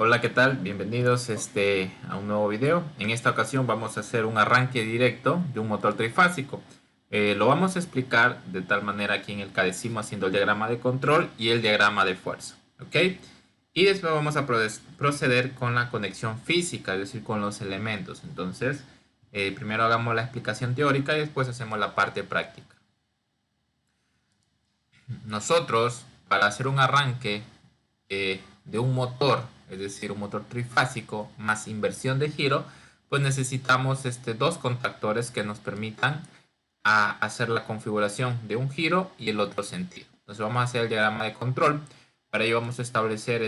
Hola, ¿qué tal? Bienvenidos a un nuevo video. En esta ocasión vamos a hacer un arranque directo de un motor trifásico. Lo vamos a explicar de tal manera aquí en el cadecimo haciendo el diagrama de control y el diagrama de fuerza. ¿Ok? Y después vamos a proceder con la conexión física, es decir, con los elementos. Entonces, primero hagamos la explicación teórica y después hacemos la parte práctica. Nosotros, para hacer un arranque de un motor, es decir, un motor trifásico más inversión de giro, pues necesitamos dos contactores que nos permitan hacer la configuración de un giro y el otro sentido. Entonces vamos a hacer el diagrama de control. Para ello vamos a establecer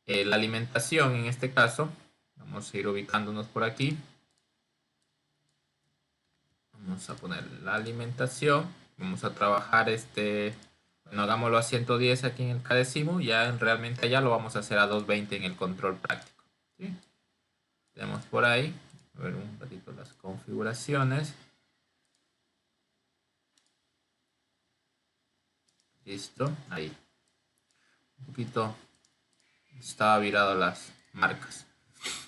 la alimentación en este caso. Vamos a ir ubicándonos por aquí. Vamos a poner la alimentación. Vamos a trabajar bueno, hagámoslo a 110 aquí en el cadecimo. Ya realmente allá lo vamos a hacer a 220 en el control práctico. ¿Sí? Tenemos por ahí. A ver un ratito las configuraciones. Listo. Ahí. Un poquito estaba virado las marcas.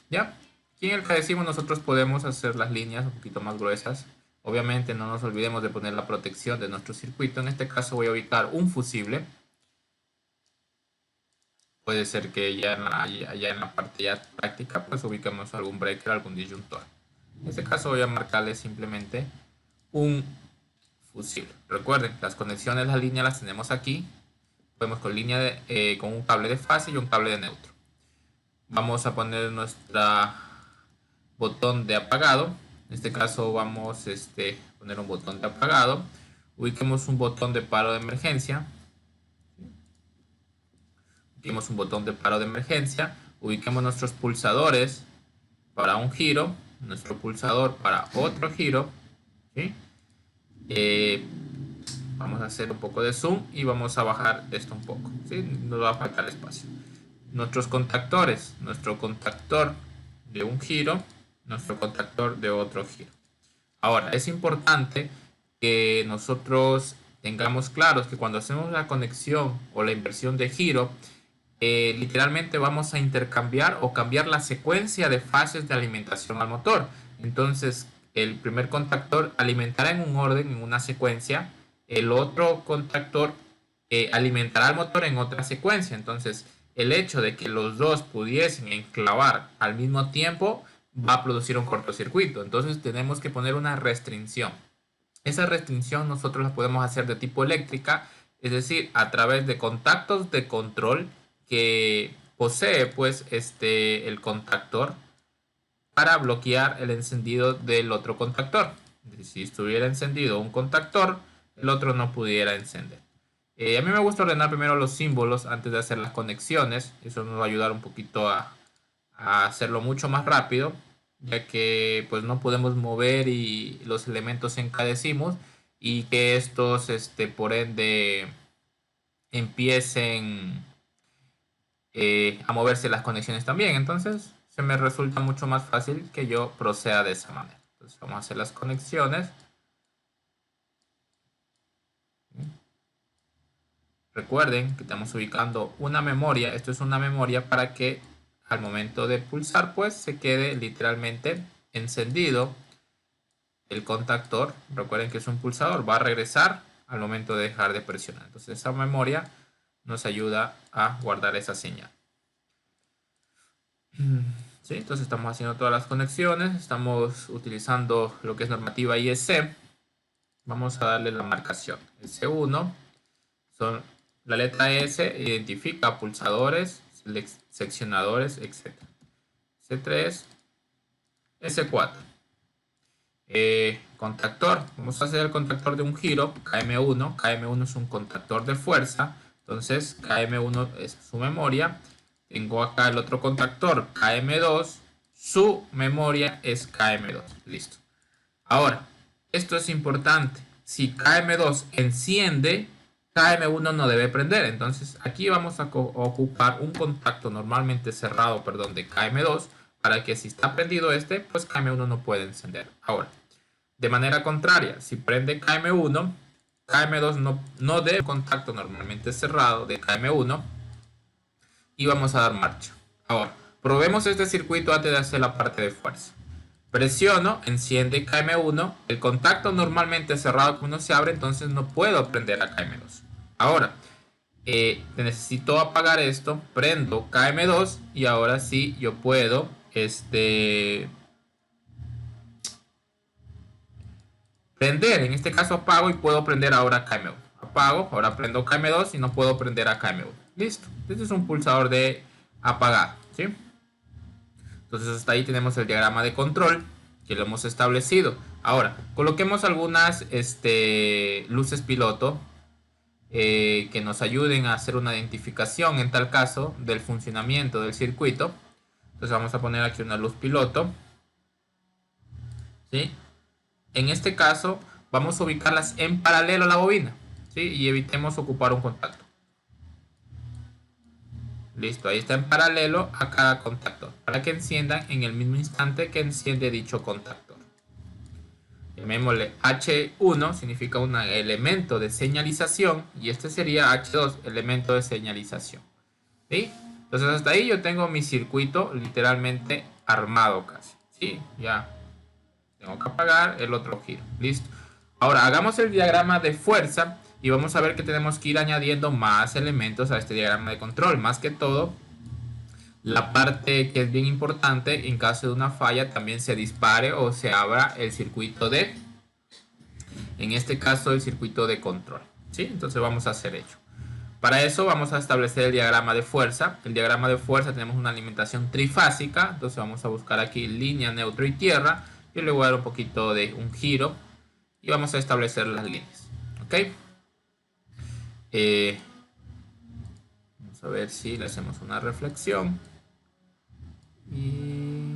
Ya. Aquí en el cadecimo nosotros podemos hacer las líneas un poquito más gruesas. Obviamente no nos olvidemos de poner la protección de nuestro circuito. En este caso voy a ubicar un fusible. Puede ser que ya en la parte ya práctica pues ubiquemos algún breaker, algún disyuntor. En este caso voy a marcarle simplemente un fusible. Recuerden, las conexiones, las líneas las tenemos aquí. Podemos con con un cable de fase y un cable de neutro. Vamos a poner nuestro botón de apagado. En este caso vamos a poner un botón de apagado. Ubiquemos un botón de paro de emergencia. Ubiquemos un botón de paro de emergencia. Ubiquemos nuestros pulsadores para un giro. Nuestro pulsador para otro giro. ¿Sí? Vamos a hacer un poco de zoom y vamos a bajar esto un poco. ¿Sí? Nos va a faltar espacio. Nuestros contactores. Nuestro contactor de un giro. Nuestro contactor de otro giro. Ahora, es importante que nosotros tengamos claros que cuando hacemos la conexión o la inversión de giro, literalmente vamos a intercambiar o cambiar la secuencia de fases de alimentación al motor. Entonces, el primer contactor alimentará en un orden, en una secuencia. El otro contactor alimentará al motor en otra secuencia. Entonces, el hecho de que los dos pudiesen enclavar al mismo tiempo va a producir un cortocircuito. Entonces, tenemos que poner una restricción. Esa restricción nosotros la podemos hacer de tipo eléctrica, es decir, a través de contactos de control que posee pues el contactor para bloquear el encendido del otro contactor. Si estuviera encendido un contactor, el otro no pudiera encender. A mí me gusta ordenar primero los símbolos antes de hacer las conexiones. Eso nos va a ayudar un poquito a hacerlo mucho más rápido, ya que pues no podemos mover y los elementos encadecimos y que estos por ende empiecen a moverse las conexiones también. Entonces se me resulta mucho más fácil que yo proceda de esa manera. Entonces vamos a hacer las conexiones. Recuerden que estamos ubicando una memoria. Esto es una memoria para que al momento de pulsar pues se quede literalmente encendido el contactor. Recuerden que es un pulsador, va a regresar al momento de dejar de presionar. Entonces esa memoria nos ayuda a guardar esa señal. ¿Sí? Entonces estamos haciendo todas las conexiones, estamos utilizando lo que es normativa IEC. Vamos a darle la marcación. S1 son la letra S, identifica pulsadores, seccionadores, etc. S3, S4. Contactor, vamos a hacer el contactor de un giro, KM1. KM1 es un contactor de fuerza, entonces KM1 es su memoria. Tengo acá el otro contactor, KM2, su memoria es KM2. Listo. Ahora, esto es importante. Si KM2 enciende, KM1 no debe prender. Entonces aquí vamos a ocupar un contacto normalmente cerrado, perdón, de KM2 para que si está prendido pues KM1 no puede encender. Ahora, de manera contraria, si prende KM1, KM2 no debe contacto normalmente cerrado de KM1 y vamos a dar marcha. Ahora, probemos este circuito antes de hacer la parte de fuerza. Presiono, enciende KM1. El contacto normalmente cerrado cuando se abre, entonces no puedo prender a KM2. Ahora, necesito apagar esto. Prendo KM2 y ahora sí yo puedo prender. En este caso apago y puedo prender ahora KM1. Apago, ahora prendo KM2 y no puedo prender a KM1. Listo. Este es un pulsador de apagar, ¿sí? Entonces hasta ahí tenemos el diagrama de control que lo hemos establecido. Ahora, coloquemos algunas luces piloto que nos ayuden a hacer una identificación en tal caso del funcionamiento del circuito. Entonces vamos a poner aquí una luz piloto, ¿sí? En este caso vamos a ubicarlas en paralelo a la bobina, ¿sí? Y evitemos ocupar un contacto. Listo, ahí está en paralelo a cada contactor, para que enciendan en el mismo instante que enciende dicho contactor. Llamémosle H1, significa un elemento de señalización, y este sería H2, elemento de señalización. ¿Sí? Entonces hasta ahí yo tengo mi circuito literalmente armado casi. ¿Sí? Ya tengo que apagar el otro giro. Listo. Ahora hagamos el diagrama de fuerza. Y vamos a ver que tenemos que ir añadiendo más elementos a este diagrama de control. Más que todo, la parte que es bien importante, en caso de una falla, también se dispare o se abra el circuito de, en este caso, el circuito de control. ¿Sí? Entonces vamos a hacer ello. Para eso vamos a establecer el diagrama de fuerza. El diagrama de fuerza tenemos una alimentación trifásica. Entonces vamos a buscar aquí línea, neutro y tierra. Yo le voy a dar un poquito de un giro. Y vamos a establecer las líneas. ¿Ok? Vamos a ver si le hacemos una reflexión. Y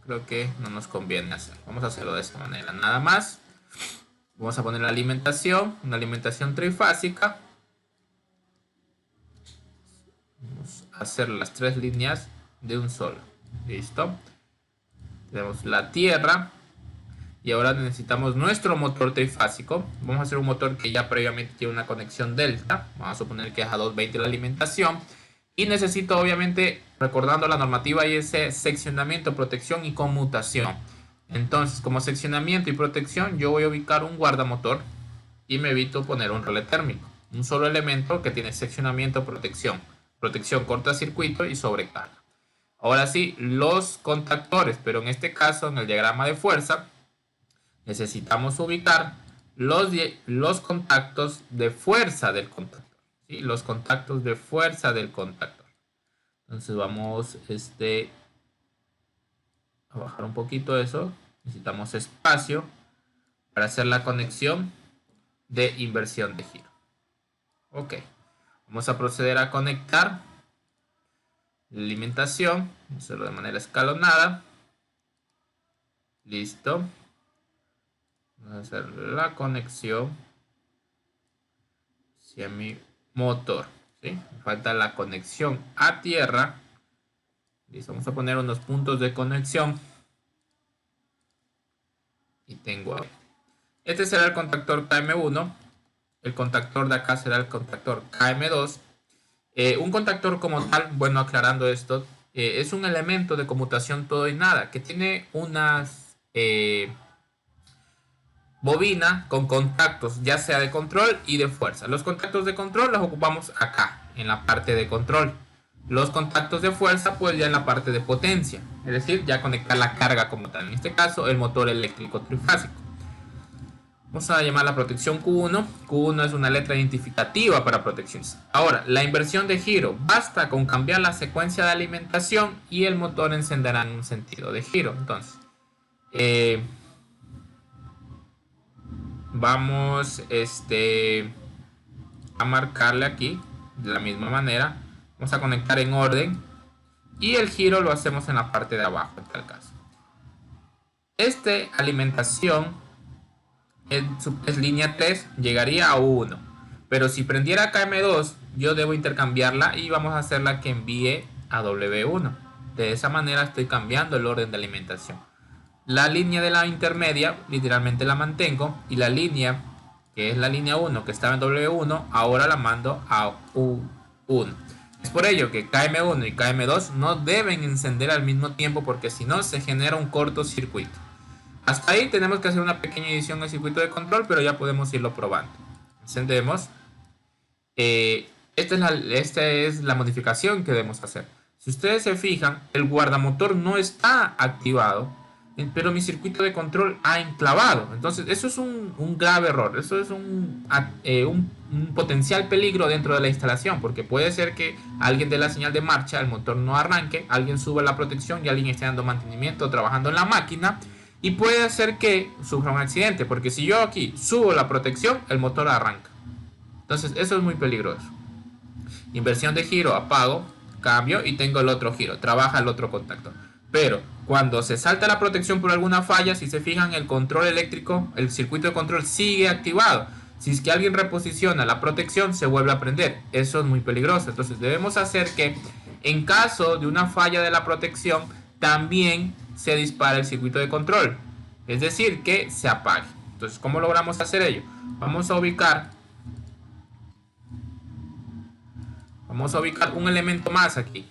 creo que no nos conviene hacer. Vamos a hacerlo de esta manera. Nada más. Vamos a poner la alimentación. Una alimentación trifásica. Vamos a hacer las tres líneas de un solo. Listo. Tenemos la tierra. Y ahora necesitamos nuestro motor trifásico. Vamos a hacer un motor que ya previamente tiene una conexión delta. Vamos a suponer que es a 220 la alimentación. Y necesito, obviamente, recordando la normativa IEC, seccionamiento, protección y conmutación. Entonces, como seccionamiento y protección, yo voy a ubicar un guardamotor y me evito poner un relé térmico. Un solo elemento que tiene seccionamiento, protección. Protección, cortocircuito y sobrecarga. Ahora sí, los contactores, pero en este caso, en el diagrama de fuerza, necesitamos ubicar los contactos de fuerza del contactor. ¿Sí? Los contactos de fuerza del contactor. Entonces vamos a bajar un poquito eso. Necesitamos espacio para hacer la conexión de inversión de giro. Ok. Vamos a proceder a conectar la alimentación. Vamos a hacerlo de manera escalonada. Listo. Vamos a hacer la conexión hacia mi motor. ¿Sí? Me falta la conexión a tierra. Listo. Vamos a poner unos puntos de conexión. Y tengo ahí. Este será el contactor KM1. El contactor de acá será el contactor KM2. Un contactor como tal, bueno, aclarando esto, es un elemento de conmutación todo y nada que tiene unas bobina con contactos ya sea de control y de fuerza. Los contactos de control los ocupamos acá en la parte de control. Los contactos de fuerza pues ya en la parte de potencia, es decir, ya conectar la carga como tal, en este caso el motor eléctrico trifásico. Vamos a llamar la protección Q1. Q1 es una letra identificativa para protecciones. Ahora, la inversión de giro. Basta con cambiar la secuencia de alimentación y el motor encenderá en un sentido de giro. Entonces, vamos a marcarle aquí de la misma manera. Vamos a conectar en orden y el giro lo hacemos en la parte de abajo en tal caso. Alimentación es línea 3, llegaría a 1, pero si prendiera KM2 yo debo intercambiarla y vamos a hacerla que envíe a W1. De esa manera estoy cambiando el orden de alimentación. La línea de la intermedia literalmente la mantengo y la línea que es la línea 1 que estaba en W1 ahora la mando a U1. Es por ello que KM1 y KM2 no deben encender al mismo tiempo porque si no se genera un cortocircuito. Hasta ahí tenemos que hacer una pequeña edición al circuito de control, pero ya podemos irlo probando. Encendemos. Esta es la modificación que debemos hacer. Si ustedes se fijan, el guardamotor no está activado, pero mi circuito de control ha enclavado. Entonces, eso es un grave error. Eso es un potencial peligro dentro de la instalación, porque puede ser que alguien dé la señal de marcha, el motor no arranque, alguien suba la protección y alguien esté dando mantenimiento, trabajando en la máquina, y puede hacer que sufra un accidente, porque si yo aquí subo la protección, el motor arranca. Entonces, eso es muy peligroso. Inversión de giro, apago, cambio y tengo el otro giro, trabaja el otro contacto. Pero cuando se salta la protección por alguna falla, si se fijan, el control eléctrico, el circuito de control sigue activado. Si es que alguien reposiciona la protección, se vuelve a prender. Eso es muy peligroso. Entonces debemos hacer que en caso de una falla de la protección, también se dispare el circuito de control. Es decir, que se apague. Entonces, ¿cómo logramos hacer ello? Vamos a ubicar un elemento más aquí.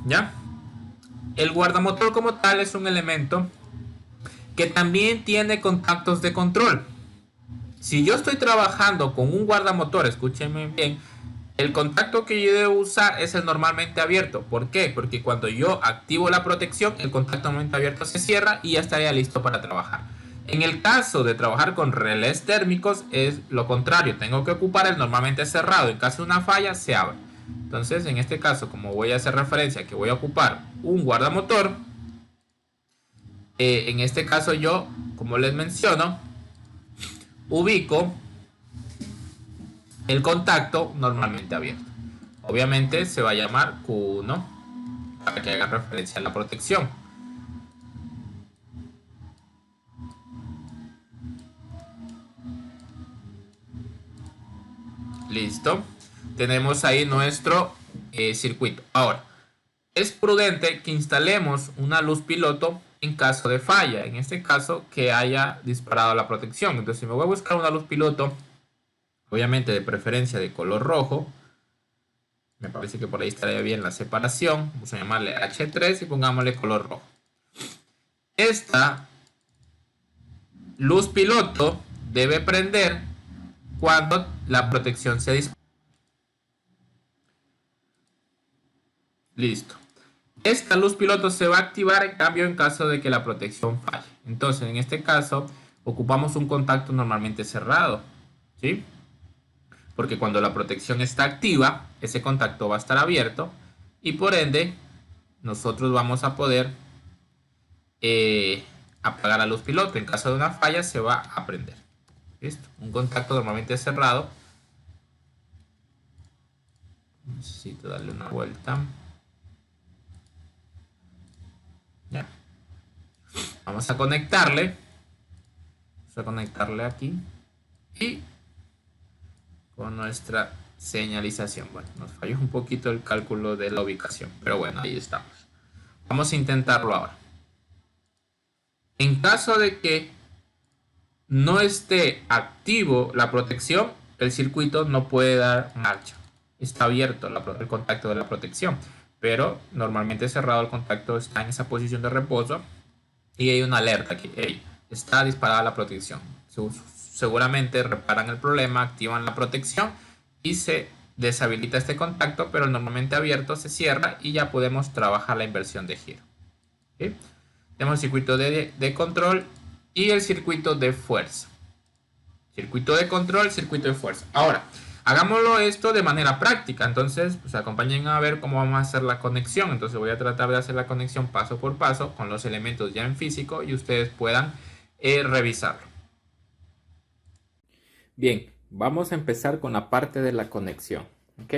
¿Ya? El guardamotor como tal es un elemento que también tiene contactos de control. Si yo estoy trabajando con un guardamotor, escúchenme bien, el contacto que yo debo usar es el normalmente abierto. ¿Por qué? Porque cuando yo activo la protección, el contacto normalmente abierto se cierra y ya estaría listo para trabajar. En el caso de trabajar con relés térmicos es lo contrario. Tengo que ocupar el normalmente cerrado. En caso de una falla se abre. Entonces, en este caso, como voy a hacer referencia que voy a ocupar un guardamotor, en este caso yo, como les menciono, ubico el contacto normalmente abierto. Obviamente se va a llamar Q1 para que haga referencia a la protección. Listo. Tenemos ahí nuestro circuito. Ahora, es prudente que instalemos una luz piloto en caso de falla. En este caso, que haya disparado la protección. Entonces, si me voy a buscar una luz piloto, obviamente de preferencia de color rojo, me parece que por ahí estaría bien la separación. Vamos a llamarle H3 y pongámosle color rojo. Esta luz piloto debe prender cuando la protección se dispara. Listo. Esta luz piloto se va a activar en cambio en caso de que la protección falle. Entonces, en este caso, ocupamos un contacto normalmente cerrado, ¿sí? Porque cuando la protección está activa, ese contacto va a estar abierto y por ende, nosotros vamos a poder apagar la luz piloto. En caso de una falla, se va a prender. ¿Listo? Un contacto normalmente cerrado. Necesito darle una vuelta. Ya. Vamos a conectarle. Vamos a conectarle aquí. Y con nuestra señalización. Bueno, nos falló un poquito el cálculo de la ubicación. Pero bueno, ahí estamos. Vamos a intentarlo ahora. En caso de que no esté activo la protección, el circuito no puede dar marcha. Está abierto el contacto de la protección. Pero normalmente cerrado el contacto está en esa posición de reposo y hay una alerta aquí, hey, está disparada la protección. Seguramente reparan el problema, activan la protección y se deshabilita este contacto, pero normalmente abierto se cierra y ya podemos trabajar la inversión de giro. ¿Sí? Tenemos el circuito de control y el circuito de fuerza. Circuito de control, circuito de fuerza. Ahora, hagámoslo esto de manera práctica. Entonces, pues acompañen a ver cómo vamos a hacer la conexión. Entonces voy a tratar de hacer la conexión paso por paso con los elementos ya en físico y ustedes puedan revisarlo. Bien, vamos a empezar con la parte de la conexión. ¿Ok?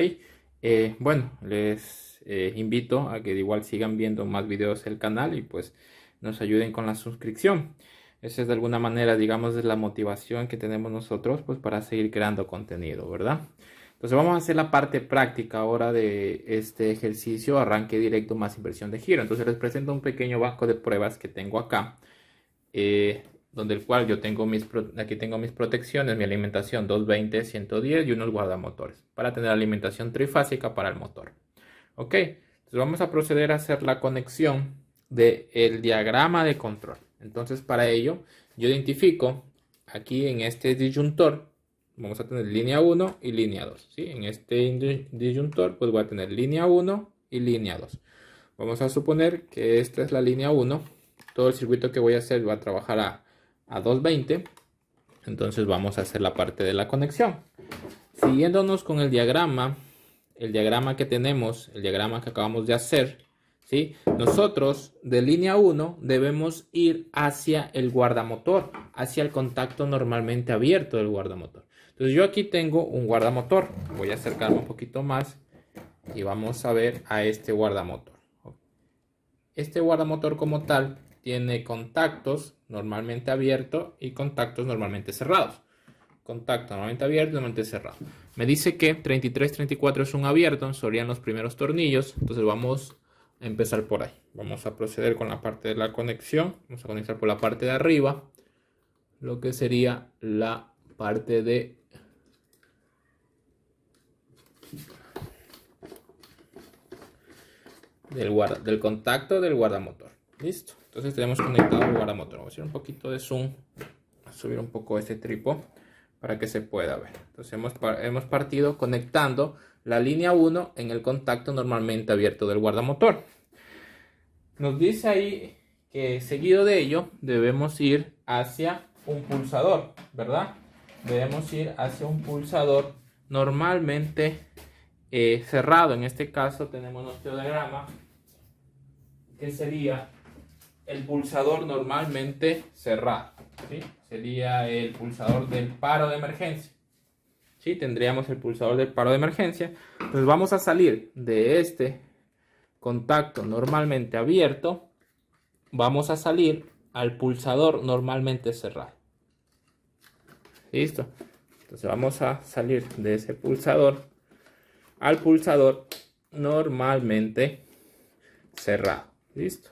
Bueno, les invito a que igual sigan viendo más videos del canal y pues nos ayuden con la suscripción. Esa es de alguna manera, digamos, de la motivación que tenemos nosotros pues para seguir creando contenido, ¿verdad? Entonces vamos a hacer la parte práctica ahora de este ejercicio, arranque directo más inversión de giro. Entonces les presento un pequeño banco de pruebas que tengo acá. donde el cual yo tengo aquí tengo mis protecciones, mi alimentación 220, 110 y unos guardamotores para tener alimentación trifásica para el motor. Ok, entonces vamos a proceder a hacer la conexión del diagrama de control. Entonces para ello yo identifico aquí en este disyuntor, vamos a tener línea 1 y línea 2. ¿Sí? En este disyuntor pues voy a tener línea 1 y línea 2. Vamos a suponer que esta es la línea 1. Todo el circuito que voy a hacer va a trabajar a 220. Entonces vamos a hacer la parte de la conexión. Siguiéndonos con el diagrama que tenemos, el diagrama que acabamos de hacer, ¿sí? Nosotros de línea 1 debemos ir hacia el guardamotor, hacia el contacto normalmente abierto del guardamotor. Entonces yo aquí tengo un guardamotor. Voy a acercarme un poquito más y vamos a ver a este guardamotor. Este guardamotor como tal tiene contactos normalmente abiertos y contactos normalmente cerrados. Contacto normalmente abierto y normalmente cerrado. Me dice que 33, 34 es un abierto, serían los primeros tornillos. Entonces vamos a empezar por ahí. Vamos a proceder con la parte de la conexión. Vamos a conectar por la parte de arriba, lo que sería la parte del contacto del guardamotor. Listo. Entonces tenemos conectado el guardamotor. Vamos a hacer un poquito de zoom, a subir un poco este trípode para que se pueda ver. Entonces hemos partido conectando la línea 1 en el contacto normalmente abierto del guardamotor. Nos dice ahí que seguido de ello debemos ir hacia un pulsador, ¿verdad? Debemos ir hacia un pulsador normalmente cerrado. En este caso tenemos nuestro diagrama, que sería el pulsador normalmente cerrado, ¿sí? Sería el pulsador del paro de emergencia. ¿Sí? Tendríamos el pulsador del paro de emergencia. Entonces vamos a salir de este contacto normalmente abierto. Vamos a salir al pulsador normalmente cerrado. ¿Listo? Entonces vamos a salir de ese pulsador al pulsador normalmente cerrado. ¿Listo?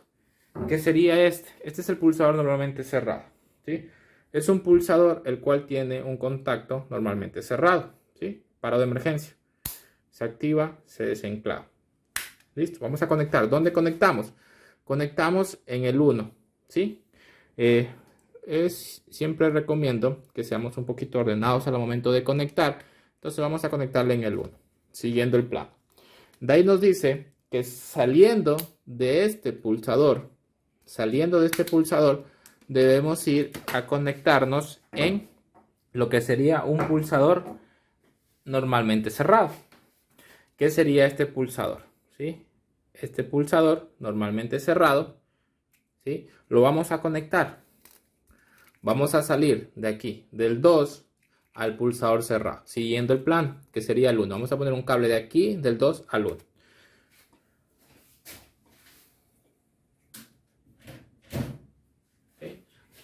¿Qué sería este? Este es el pulsador normalmente cerrado, ¿sí? Es un pulsador el cual tiene un contacto normalmente cerrado, ¿sí? Paro de emergencia. Se activa, se desenclava. Listo, vamos a conectar. ¿Dónde conectamos? Conectamos en el 1, ¿sí? Siempre recomiendo que seamos un poquito ordenados al momento de conectar. Entonces vamos a conectarle en el 1, siguiendo el plano. De ahí nos dice que saliendo de este pulsador, debemos ir a conectarnos en lo que sería un pulsador normalmente cerrado. ¿Qué sería este pulsador? ¿Sí? Este pulsador normalmente cerrado, ¿sí? Lo vamos a conectar. Vamos a salir de aquí, del 2 al pulsador cerrado, siguiendo el plan, que sería el 1. Vamos a poner un cable de aquí, del 2 al 1.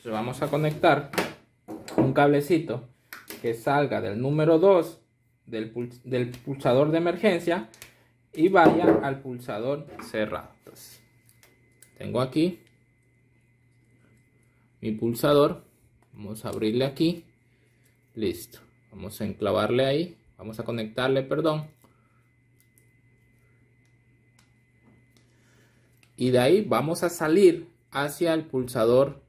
Vamos a conectar un cablecito que salga del número 2 del pulsador de emergencia y vaya al pulsador cerrado. Entonces, tengo aquí mi pulsador. Vamos a abrirle aquí. Listo. Vamos a enclavarle ahí. Vamos a conectarle, perdón. Y de ahí vamos a salir hacia el pulsador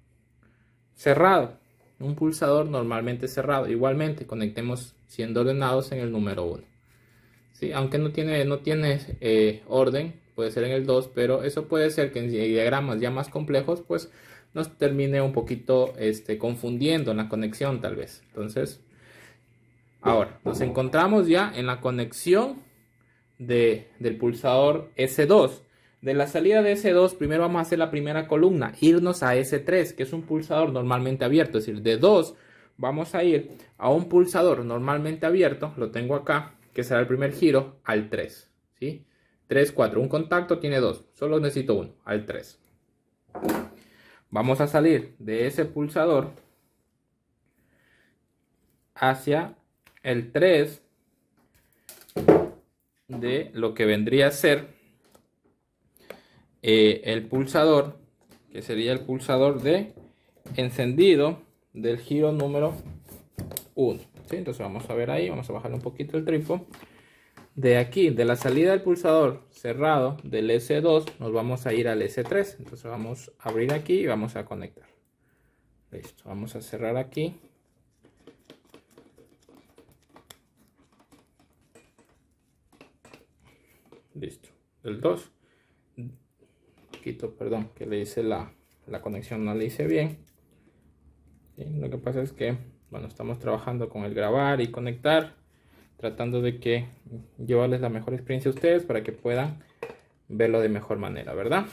cerrado, un pulsador normalmente cerrado. Igualmente conectemos siendo ordenados en el número 1, ¿sí? Aunque no tiene orden, puede ser en el 2, pero eso puede ser que en diagramas ya más complejos pues nos termine un poquito confundiendo en la conexión tal vez. Entonces ahora nos encontramos ya en la conexión del pulsador S2. De la salida de S2, primero vamos a hacer la primera columna, irnos a S3, que es un pulsador normalmente abierto. Es decir, de 2 vamos a ir a un pulsador normalmente abierto, lo tengo acá, que será el primer giro, al 3. ¿Sí? 3, 4, un contacto tiene 2, solo necesito uno, al 3. Vamos a salir de ese pulsador hacia el 3 de lo que vendría a ser el pulsador, que sería el pulsador de encendido del giro número 1. ¿Sí? Entonces vamos a ver ahí, vamos a bajarle un poquito el trípode. De aquí, de la salida del pulsador cerrado del S2, nos vamos a ir al S3. Entonces vamos a abrir aquí y vamos a conectar. Listo, vamos a cerrar aquí. Listo, el 2. Quito, perdón, que le hice la conexión, no le hice bien. ¿Sí? Lo que pasa es que, bueno, estamos trabajando con el grabar y conectar, tratando de que llevarles la mejor experiencia a ustedes para que puedan verlo de mejor manera, ¿verdad?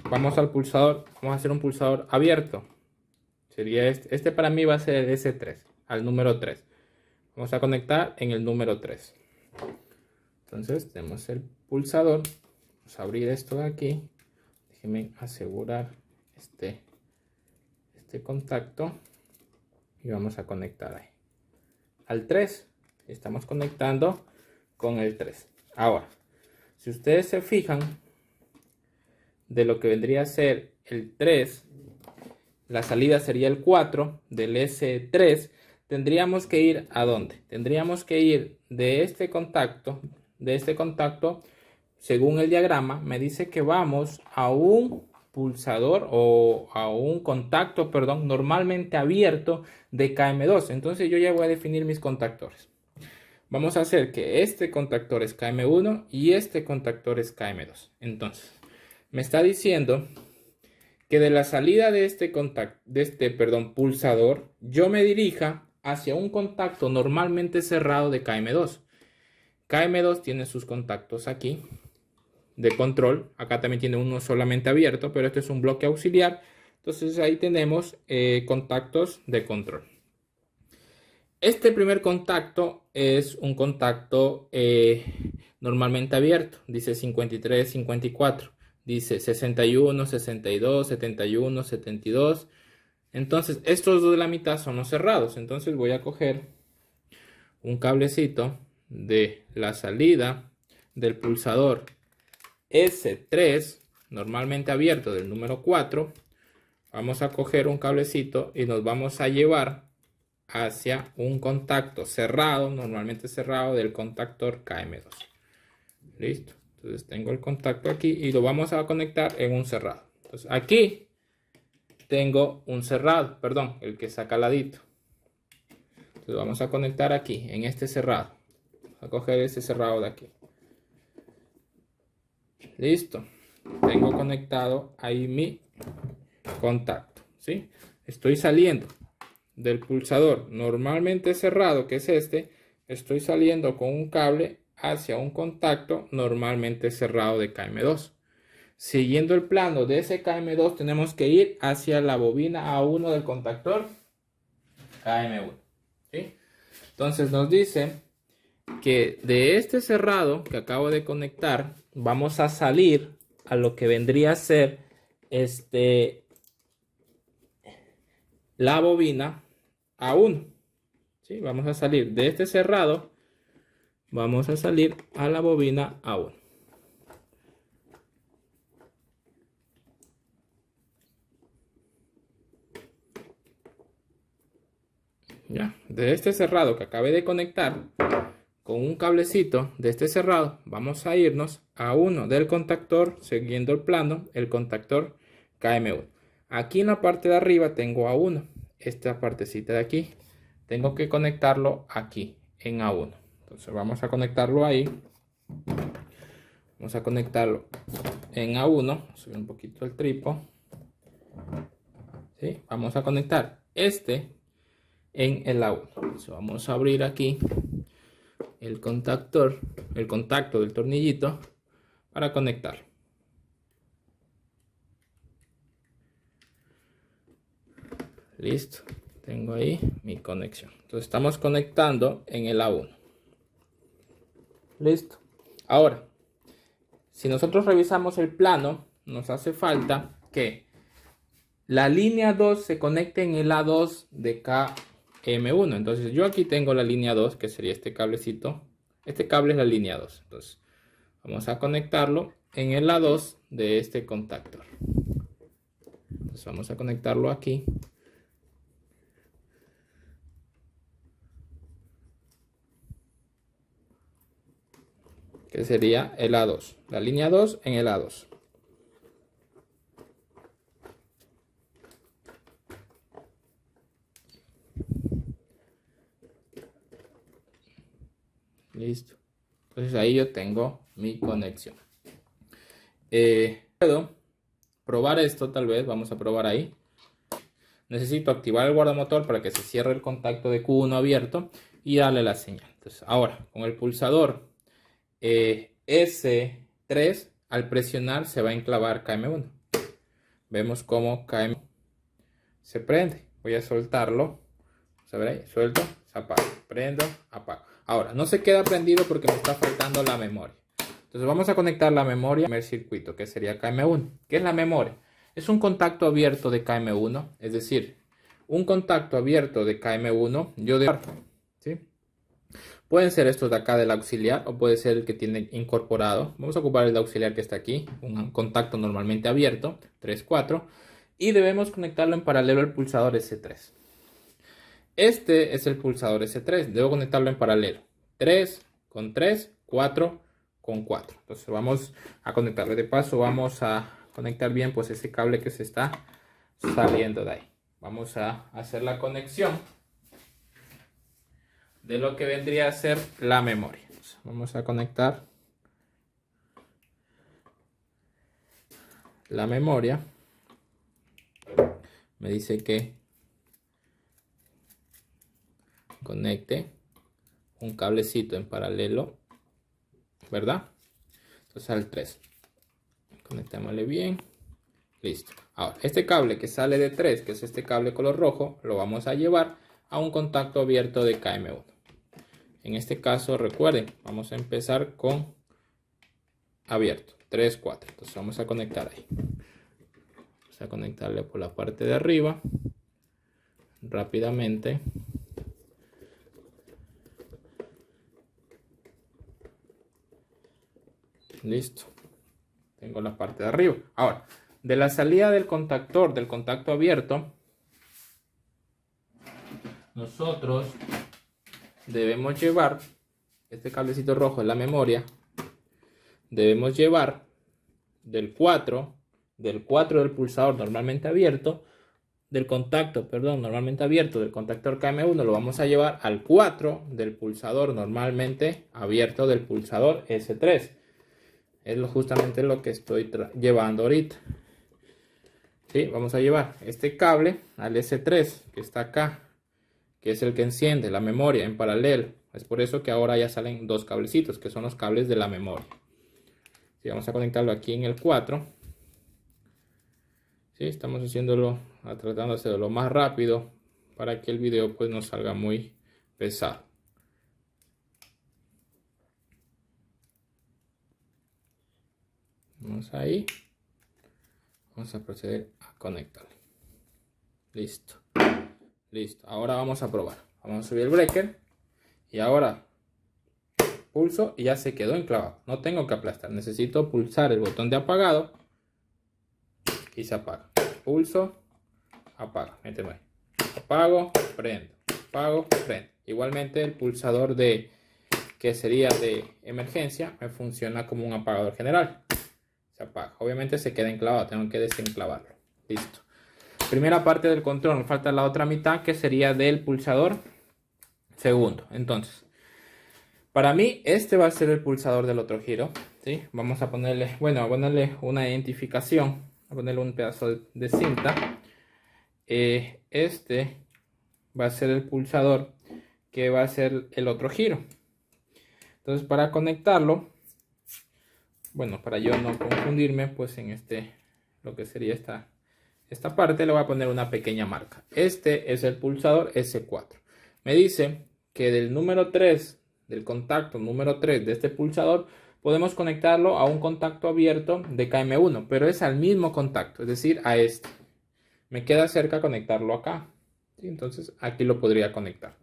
Vamos al pulsador, vamos a hacer un pulsador abierto. Sería este para mí va a ser el S3, al número 3. Vamos a conectar en el número 3. Entonces tenemos el pulsador. Vamos a abrir esto de aquí. Déjenme asegurar este contacto y vamos a conectar ahí al 3. Estamos conectando con el 3. Ahora, si ustedes se fijan, de lo que vendría a ser el 3, la salida sería el 4 del S3. Tendríamos que ir ¿a dónde? Tendríamos que ir de este contacto, según el diagrama, me dice que vamos a un pulsador o a un contacto, perdón, normalmente abierto de KM2. Entonces yo ya voy a definir mis contactores. Vamos a hacer que este contactor es KM1 y este contactor es KM2. Entonces, me está diciendo que de la salida de este pulsador, yo me dirija hacia un contacto normalmente cerrado de KM2. KM2 tiene sus contactos aquí de control. Acá también tiene uno solamente abierto, pero este es un bloque auxiliar. Entonces ahí tenemos contactos de control. Este primer contacto es un contacto normalmente abierto. Dice 53, 54. Dice 61, 62, 71, 72. Entonces estos dos de la mitad son los cerrados. Entonces voy a coger un cablecito de la salida del pulsador S3 normalmente abierto del número 4. Vamos a coger un cablecito y nos vamos a llevar hacia un contacto cerrado, normalmente cerrado, del contactor KM2. Listo. Entonces tengo el contacto aquí y lo vamos a conectar en un cerrado. Entonces aquí tengo un cerrado, perdón, el que está caladito. Entonces vamos a conectar aquí en este cerrado. Vamos a coger ese cerrado de aquí. Listo. Tengo conectado ahí mi contacto, ¿sí? Estoy saliendo del pulsador normalmente cerrado, que es este. Estoy saliendo con un cable hacia un contacto normalmente cerrado de KM2. Siguiendo el plano de ese KM2 tenemos que ir hacia la bobina A1 del contactor KM1. ¿Sí? Entonces nos dice que de este cerrado que acabo de conectar vamos a salir a lo que vendría a ser la bobina A1. ¿Sí? Vamos a salir de este cerrado, vamos a salir a la bobina A1. Ya, de este cerrado que acabé de conectar con un cablecito de este cerrado, vamos a irnos a uno del contactor, siguiendo el plano, el contactor KM1. Aquí en la parte de arriba tengo A1, esta partecita de aquí, tengo que conectarlo aquí en A1. Entonces vamos a conectarlo ahí. Vamos a conectarlo en A1, subir un poquito el trípode. ¿Sí? Vamos a conectar este en el A1. Entonces vamos a abrir aquí el contacto del tornillito para conectar. Listo, tengo ahí mi conexión. Entonces estamos conectando en el A1. Listo. Ahora, si nosotros revisamos el plano, nos hace falta que la línea 2 se conecte en el A2 de KM1. Entonces yo aquí tengo la línea 2, que sería este cablecito. Este cable es la línea 2. Entonces vamos a conectarlo en el A2 de este contactor. Entonces vamos a conectarlo aquí. que sería el A2, la línea 2 en el A2. Listo. Entonces ahí yo tengo mi conexión. Puedo probar esto, tal vez. Vamos a probar ahí. Necesito activar el guardamotor para que se cierre el contacto de Q1 abierto y darle la señal. Entonces ahora con el pulsador S3, al presionar se va a enclavar KM1. Vemos cómo KM1 se prende. Voy a soltarlo. Vamos a ver ahí. Suelto, se apaga. Prendo, apago. Ahora, no se queda prendido porque me está faltando la memoria. Entonces vamos a conectar la memoria al primer circuito, que sería KM1. ¿Qué es la memoria? Es un contacto abierto de KM1, es decir, un contacto abierto de KM1, ¿sí? Pueden ser estos de acá del auxiliar o puede ser el que tiene incorporado. Vamos a ocupar el de auxiliar que está aquí, un contacto normalmente abierto, 3, 4, y debemos conectarlo en paralelo al pulsador S3. Este es el pulsador S3, debo conectarlo en paralelo, 3 con 3, 4 con 4. Entonces vamos a conectarlo. De paso vamos a conectar bien pues ese cable que se está saliendo de ahí. Vamos a hacer la conexión de lo que vendría a ser la memoria. Entonces, vamos a conectar la memoria. Me dice que conecte un cablecito en paralelo, ¿verdad? Entonces al 3 conectémosle bien, listo. Ahora este cable que sale de 3, que es este cable color rojo, lo vamos a llevar a un contacto abierto de KM1. En este caso recuerden, vamos a empezar con abierto, 3, 4. Entonces vamos a conectar ahí. Vamos a conectarle por la parte de arriba rápidamente. Listo, tengo la parte de arriba. Ahora, de la salida del contactor, del contacto abierto, nosotros debemos llevar este cablecito rojo en la memoria. Debemos llevar del 4 del pulsador normalmente abierto, del contacto, perdón, normalmente abierto del contactor KM1, lo vamos a llevar al 4 del pulsador normalmente abierto del pulsador S3. Es justamente lo que estoy llevando ahorita. ¿Sí? Vamos a llevar este cable al S3 que está acá, que es el que enciende la memoria en paralelo. Es por eso que ahora ya salen dos cablecitos, que son los cables de la memoria. ¿Sí? Vamos a conectarlo aquí en el 4. ¿Sí? Estamos haciéndolo, tratando de hacerlo lo más rápido para que el video pues no salga muy pesado. Vamos ahí. Vamos a proceder a conectarlo. Listo. Listo. Ahora vamos a probar. Vamos a subir el breaker. Y ahora pulso y ya se quedó enclavado. No tengo que aplastar. Necesito pulsar el botón de apagado. Y se apaga. Pulso. Apaga. Méteme ahí. Apago. Prendo. Apago. Prendo. Igualmente el pulsador que sería de emergencia me funciona como un apagador general. Se apaga. Obviamente se queda enclavado, tengo que desenclavarlo. Listo. Primera parte del control, nos falta la otra mitad que sería del pulsador segundo. Entonces, para mí este va a ser el pulsador del otro giro, ¿sí? Vamos a ponerle, bueno, a ponerle una identificación, a ponerle un pedazo de cinta. Este va a ser el pulsador que va a ser el otro giro. Entonces, para conectarlo, bueno, para yo no confundirme, pues en lo que sería esta parte le voy a poner una pequeña marca. Este es el pulsador S4. Me dice que del número 3, del contacto número 3 de este pulsador, podemos conectarlo a un contacto abierto de KM1, pero es al mismo contacto, es decir, a este. Me queda cerca conectarlo acá. ¿Sí? Entonces aquí lo podría conectar.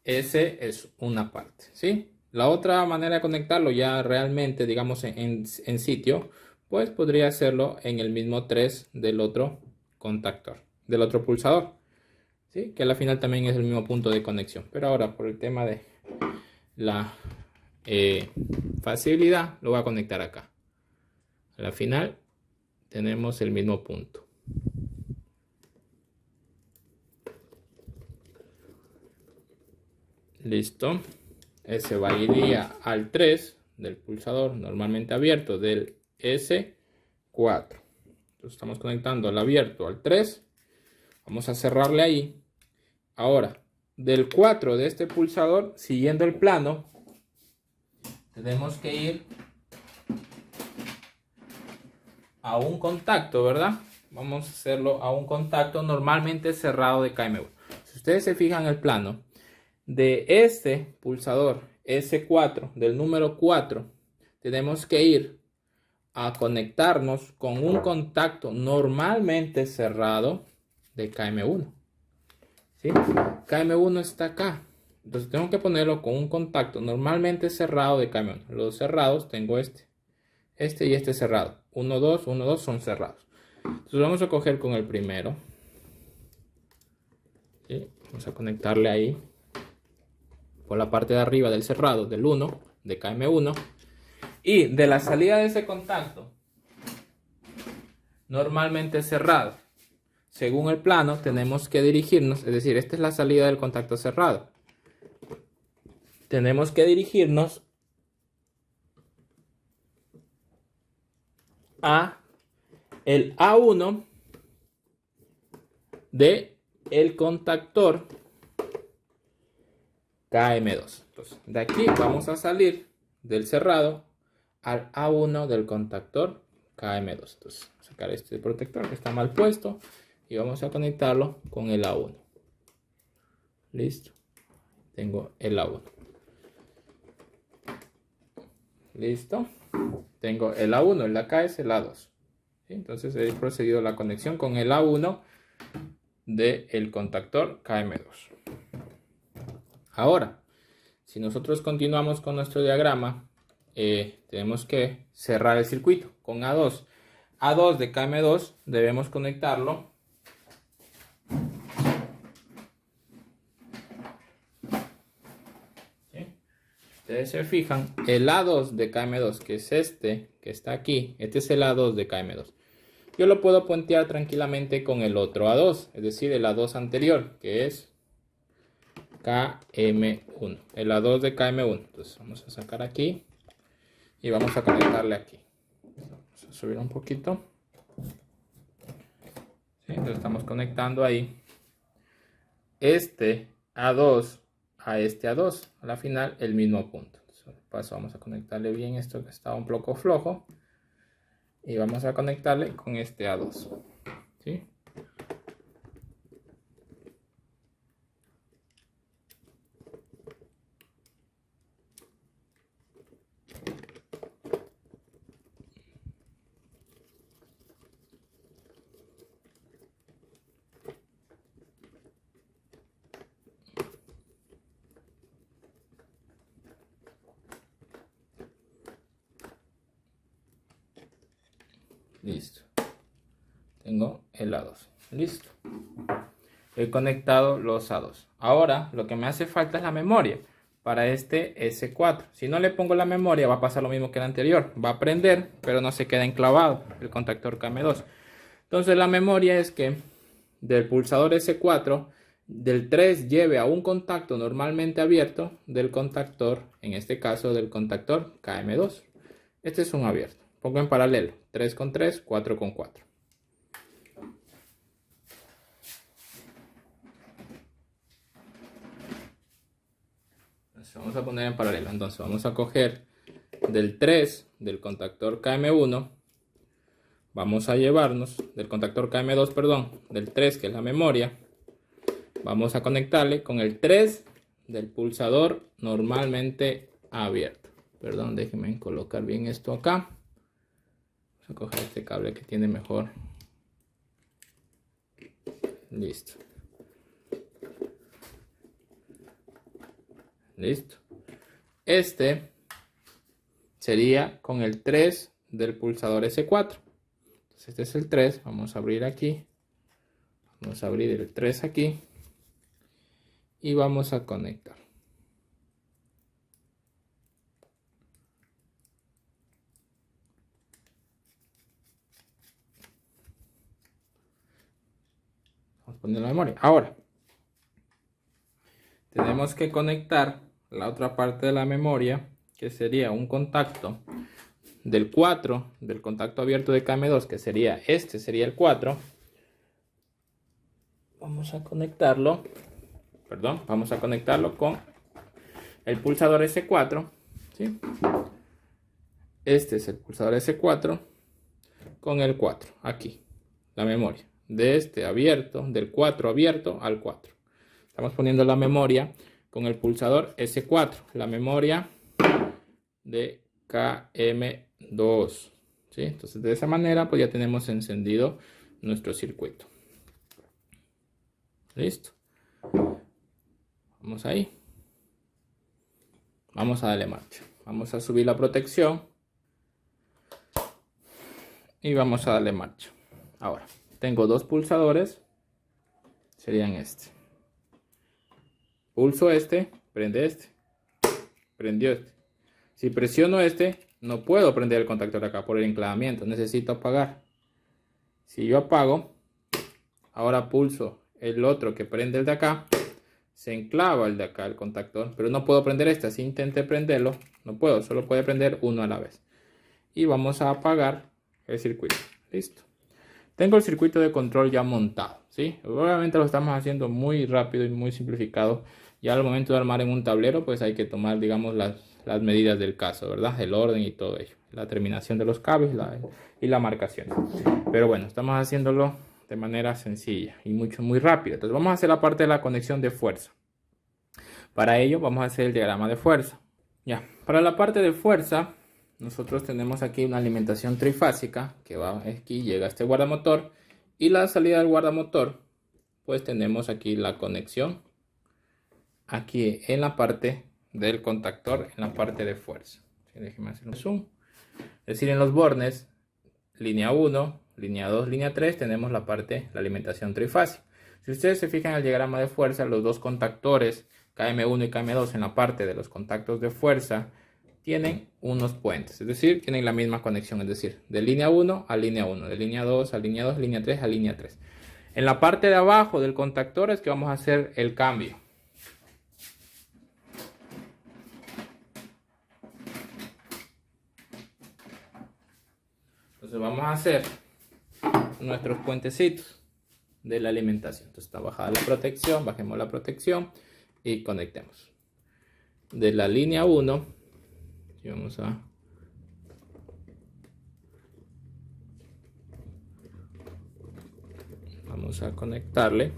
Ese es una parte, ¿sí? La otra manera de conectarlo ya realmente, digamos, en sitio, pues podría hacerlo en el mismo 3 del otro contactor, del otro pulsador. ¿sí? Que al final también es el mismo punto de conexión. Pero ahora por el tema de la facilidad lo voy a conectar acá. A la final tenemos el mismo punto. Listo. Ese va iría al 3 del pulsador normalmente abierto del S4. Entonces estamos conectando al abierto al 3. Vamos a cerrarle ahí. Ahora, del 4 de este pulsador, siguiendo el plano, tenemos que ir a un contacto, ¿verdad? Vamos a hacerlo a un contacto normalmente cerrado de KM1. Si ustedes se fijan en el plano, de este pulsador S4, del número 4, tenemos que ir a conectarnos con un contacto normalmente cerrado de KM1. ¿Sí? KM1 está acá. Entonces tengo que ponerlo con un contacto normalmente cerrado de KM1. Los cerrados tengo este y este cerrado. 1, 2, 1, 2 son cerrados. Entonces vamos a coger con el primero. ¿Sí? Vamos a conectarle ahí. Por la parte de arriba del cerrado del 1, de KM1. Y de la salida de ese contacto, normalmente cerrado, según el plano, tenemos que dirigirnos, es decir, esta es la salida del contacto cerrado. Tenemos que dirigirnos a el A1 de el contactor KM2. Entonces, de aquí vamos a salir del cerrado al A1 del contactor KM2. Entonces, sacar este protector que está mal puesto y vamos a conectarlo con el A1. Listo. Tengo el A1. Listo. Tengo el A1, el de acá es el A2. ¿Sí? Entonces he procedido la conexión con el A1 del contactor KM2. Ahora, si nosotros continuamos con nuestro diagrama, tenemos que cerrar el circuito con A2. A2 de KM2 debemos conectarlo ustedes se fijan, el A2 de KM2, que es este, que está aquí, este es el A2 de KM2. Yo lo puedo puentear tranquilamente con el otro A2, es decir, el A2 anterior, que es KM1, el A2 de KM1. Entonces vamos a sacar aquí y vamos a conectarle aquí. Vamos a subir un poquito. ¿Sí? Entonces estamos conectando ahí este A2 a este A2, a la final el mismo punto. Entonces, paso, vamos a conectarle bien esto que está un poco flojo y vamos a conectarle con este A2. ¿Sí? Listo. Tengo el A2. Listo. He conectado los A2. Ahora lo que me hace falta es la memoria para este S4. Si no le pongo la memoria va a pasar lo mismo que el anterior. Va a prender, pero no se queda enclavado el contactor KM2. Entonces la memoria es que del pulsador S4, del 3 lleve a un contacto normalmente abierto del contactor, en este caso del contactor KM2. Este es un abierto. Pongo en paralelo 3 con 3, 4 con 4. Entonces vamos a poner en paralelo. Entonces vamos a coger del 3 del contactor KM1. Vamos a llevarnos del contactor KM2, perdón, del 3 que es la memoria. Vamos a conectarle con el 3 del pulsador normalmente abierto. Perdón, déjenme colocar bien esto acá. Vamos a coger este cable que tiene mejor. Listo. Listo. Este sería con el 3 del pulsador S4. Entonces este es el 3. Vamos a abrir aquí. Vamos a abrir el 3 aquí. y vamos a conectar. Vamos a poner la memoria. Ahora tenemos que conectar la otra parte de la memoria, que sería un contacto del 4, del contacto abierto de KM2, que sería este, sería el 4. Vamos a conectarlo, vamos a conectarlo con el pulsador S4, ¿sí? Este es el pulsador S4 con el 4, aquí, la memoria, de este abierto, del 4 abierto al 4. Estamos poniendo la memoria con el pulsador S4, la memoria de KM2, ¿sí? Entonces de esa manera pues ya tenemos encendido nuestro circuito. Listo. Vamos ahí. Vamos a darle marcha. Vamos a subir la protección y vamos a darle marcha. Ahora, tengo dos pulsadores, serían este. Pulso este, prende este, prendió este. Si presiono este, no puedo prender el contactor acá por el enclavamiento, necesito apagar. Si yo apago, ahora pulso el otro que prende el de acá, se enclava el de acá, el contactor, pero no puedo prender este. Si intenté prenderlo, no puedo, solo puede prender uno a la vez. Y vamos a apagar el circuito. Listo. Tengo el circuito de control ya montado, ¿sí? Obviamente lo estamos haciendo muy rápido y muy simplificado. Ya al momento de armar en un tablero, pues hay que tomar, digamos, las medidas del caso, ¿verdad? El orden y todo ello. La terminación de los cables y la marcación. Pero bueno, estamos haciéndolo de manera sencilla y muy rápido. Entonces vamos a hacer la parte de la conexión de fuerza. Para ello vamos a hacer el diagrama de fuerza. Ya, para la parte de fuerza, nosotros tenemos aquí una alimentación trifásica que va aquí, llega a este guardamotor, y la salida del guardamotor, pues tenemos aquí la conexión aquí en la parte del contactor, en la parte de fuerza. Déjenme hacer un zoom. Es decir, en los bornes, línea 1, línea 2, línea 3, tenemos la alimentación trifásica. Si ustedes se fijan en el diagrama de fuerza, los dos contactores KM1 y KM2 en la parte de los contactos de fuerza tienen unos puentes, es decir, tienen la misma conexión, es decir, de línea 1 a línea 1, de línea 2 a línea 2, línea 3 a línea 3. En la parte de abajo del contactor es que vamos a hacer el cambio. Entonces vamos a hacer nuestros puentecitos de la alimentación. Entonces está bajada la protección, bajemos la protección y conectemos. De la línea 1, y vamos a conectarle.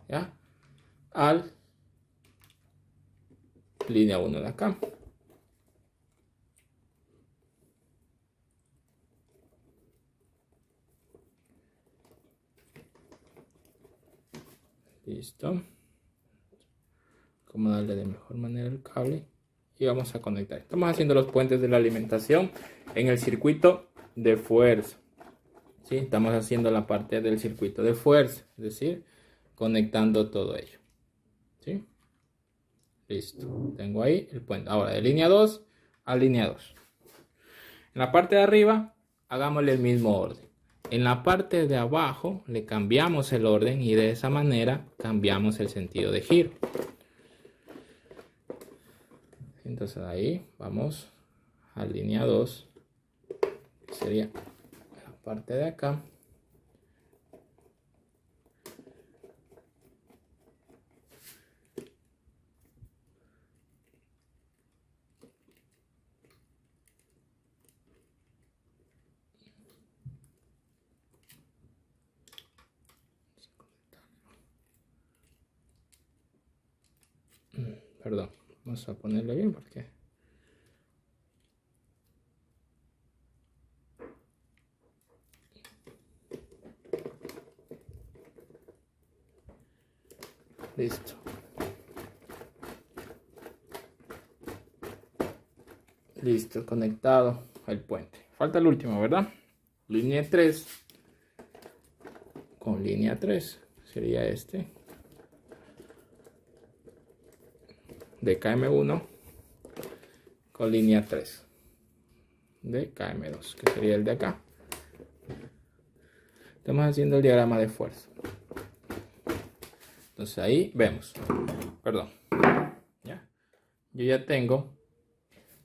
¿Ya? Al línea 1 de acá. Listo. Acomodarle de mejor manera el cable y vamos a conectar. Estamos haciendo los puentes de la alimentación en el circuito de fuerza. ¿Sí? Estamos haciendo la parte del circuito de fuerza, es decir, conectando todo ello. ¿Sí? Listo. Tengo ahí el puente. Ahora de línea 2 a línea 2. En la parte de arriba, hagámosle el mismo orden. En la parte de abajo le cambiamos el orden y de esa manera cambiamos el sentido de giro. Entonces ahí vamos a línea 2, que sería la parte de acá. Perdón, vamos a ponerlo bien porque listo. Listo, conectado el puente. Falta el último, ¿verdad? Línea 3 con línea 3 sería este de KM1 con línea 3 de KM2, que sería el de acá. Estamos haciendo el diagrama de fuerza. Entonces ahí vemos, perdón, ¿ya? Yo ya tengo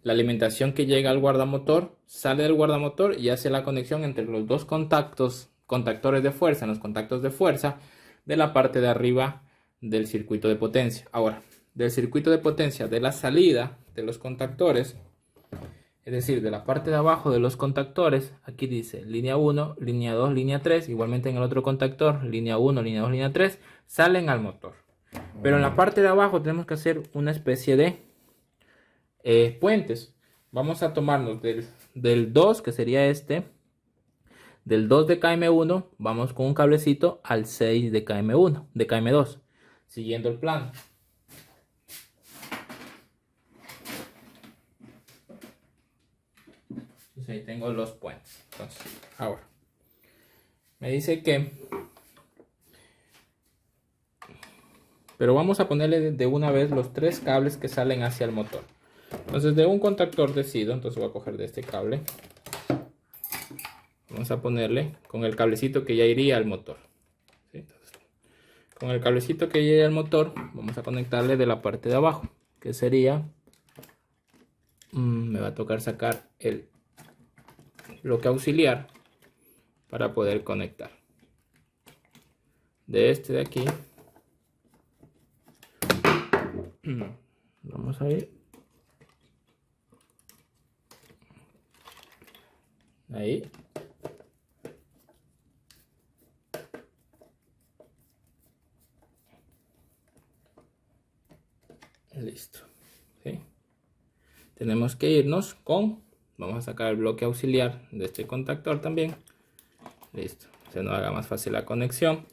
la alimentación que llega al guardamotor, sale del guardamotor y hace la conexión entre los dos contactores de fuerza, en los contactos de fuerza de la parte de arriba del circuito de potencia. Ahora, del circuito de potencia de la salida de los contactores, es decir, de la parte de abajo de los contactores, aquí dice línea 1, línea 2, línea 3, igualmente en el otro contactor, línea 1, línea 2, línea 3, salen al motor. Pero en la parte de abajo tenemos que hacer una especie de puentes. Vamos a tomarnos del 2, que sería este, del 2 de KM1, vamos con un cablecito al 6 de KM1, de KM2, siguiendo el plano. Entonces ahí tengo los puentes. Entonces, ahora me dice que, pero vamos a ponerle de una vez los 3 cables que salen hacia el motor. Entonces de un contactor decido, entonces voy a coger de este cable, vamos a ponerle con el cablecito que ya iría al motor, ¿sí? Entonces, con el cablecito que ya iría al motor vamos a conectarle de la parte de abajo, que sería, me va a tocar sacar el bloque auxiliar para poder conectar de este de aquí. Vamos a ir ahí. Listo. ¿Sí? Tenemos que irnos con, vamos a sacar el bloque auxiliar de este contactor también. Listo. Se nos haga más fácil la conexión.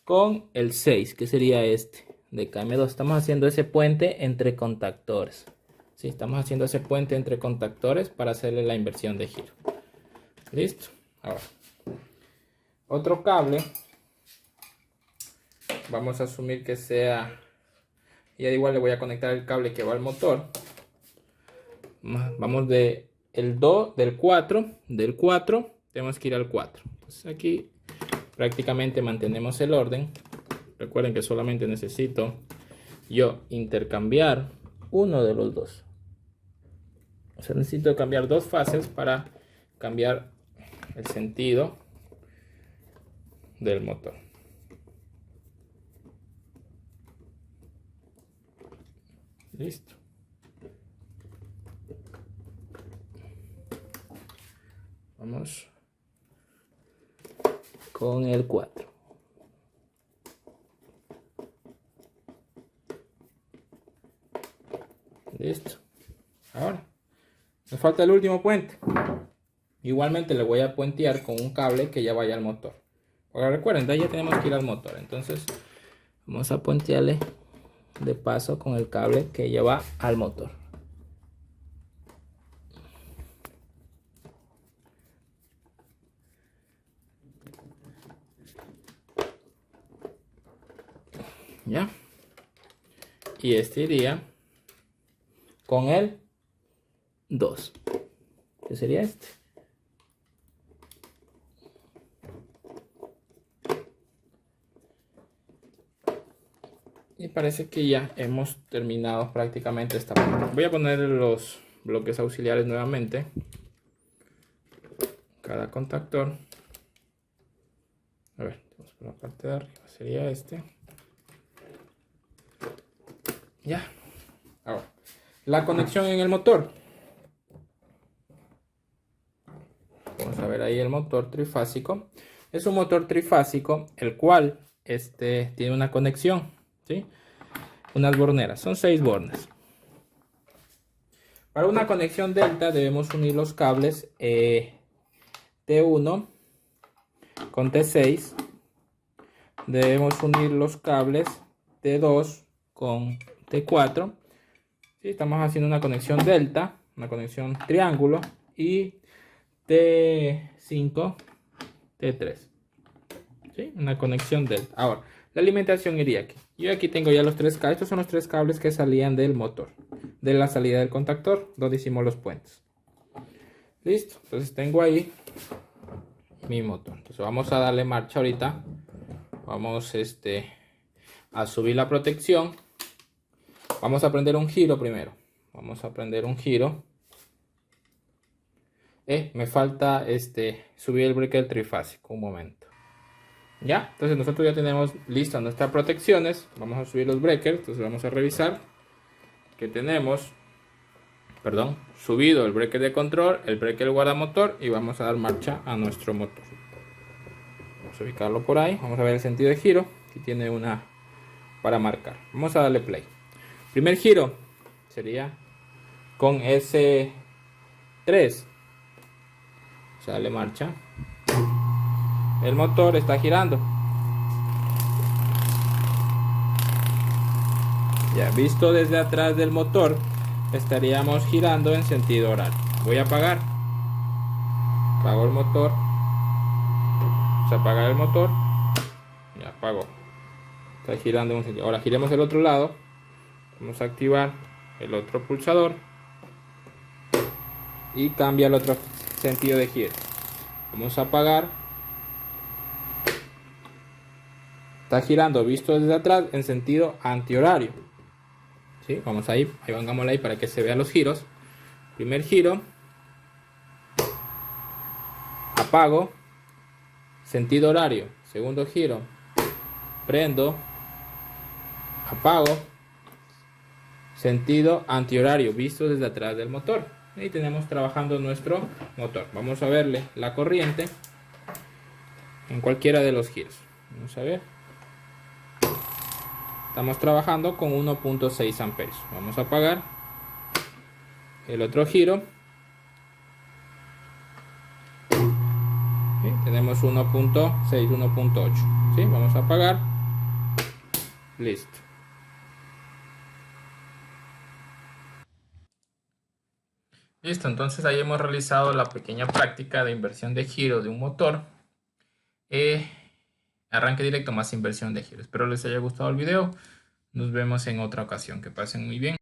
Con el 6, que sería este de KM2. Estamos haciendo ese puente entre contactores. ¿Sí? Estamos haciendo ese puente entre contactores para hacerle la inversión de giro. Listo. Ahora, otro cable, vamos a asumir que sea, y igual le voy a conectar el cable que va al motor. Vamos del 4 tenemos que ir al 4. Entonces aquí prácticamente mantenemos el orden. Recuerden que solamente necesito yo intercambiar uno de los dos. O sea, necesito cambiar 2 fases para cambiar el sentido del motor. Listo. Vamos con el 4. Listo. Ahora me falta el último puente. Igualmente le voy a puentear con un cable que ya vaya al motor. Ahora recuerden, ya tenemos que ir al motor. Entonces vamos a puentearle de paso con el cable que ya va al motor. ¿Ya? Y este iría con el 2, que sería este. Y parece que ya hemos terminado prácticamente esta parte. Voy a poner los bloques auxiliares nuevamente. Cada contactor. A ver, vamos por la parte de arriba. Sería este. Ya. Ahora, la conexión en el motor. Vamos a ver ahí el motor trifásico. Es un motor trifásico, el cual tiene una conexión, ¿sí? Unas borneras, son 6 bornes. Para una conexión delta debemos unir los cables T1 con T6. Debemos unir los cables T2 con T4. ¿Sí? Estamos haciendo una conexión delta una conexión triángulo y T5, T3. ¿Sí? Una conexión delta. Ahora, la alimentación iría aquí. Yo aquí tengo ya los 3 cables. Estos son los 3 cables que salían del motor, de la salida del contactor, donde hicimos los puentes. Listo. Entonces tengo ahí mi motor. Entonces vamos a darle marcha ahorita. Vamos a subir la protección. Vamos a prender un giro primero. Vamos a prender un giro. Me falta subir el breaker trifásico. Un momento. Ya, entonces nosotros ya tenemos listas nuestras protecciones. Vamos a subir los breakers. Entonces vamos a revisar que tenemos, subido el breaker de control, el breaker guardamotor, y vamos a dar marcha a nuestro motor. Vamos a ubicarlo por ahí. Vamos a ver el sentido de giro. Aquí tiene una para marcar. Vamos a darle play. Primer giro sería con S3. Vamos a darle marcha. El motor está girando. Ya visto desde atrás del motor, estaríamos girando en sentido horario. Voy a apagar. Apago el motor. Vamos a apagar el motor. Ya apagó. Está girando en un sentido. Ahora giremos el otro lado. Vamos a activar el otro pulsador. Y cambia el otro sentido de giro. Vamos a apagar. Está girando visto desde atrás en sentido antihorario. ¿Sí? Vamos ahí, pongámosla ahí para que se vean los giros. Primer giro. Apago. Sentido horario. Segundo giro. Prendo. Apago. Sentido antihorario visto desde atrás del motor. Ahí tenemos trabajando nuestro motor. Vamos a verle la corriente en cualquiera de los giros. Vamos a ver. Estamos trabajando con 1.6 amperios. Vamos a apagar el otro giro. ¿Sí? Tenemos 1.6, 1.8. ¿Sí? Vamos a apagar. Listo. Listo, entonces ahí hemos realizado la pequeña práctica de inversión de giro de un motor. Arranque directo más inversión de giro. Espero les haya gustado el video. Nos vemos en otra ocasión. Que pasen muy bien.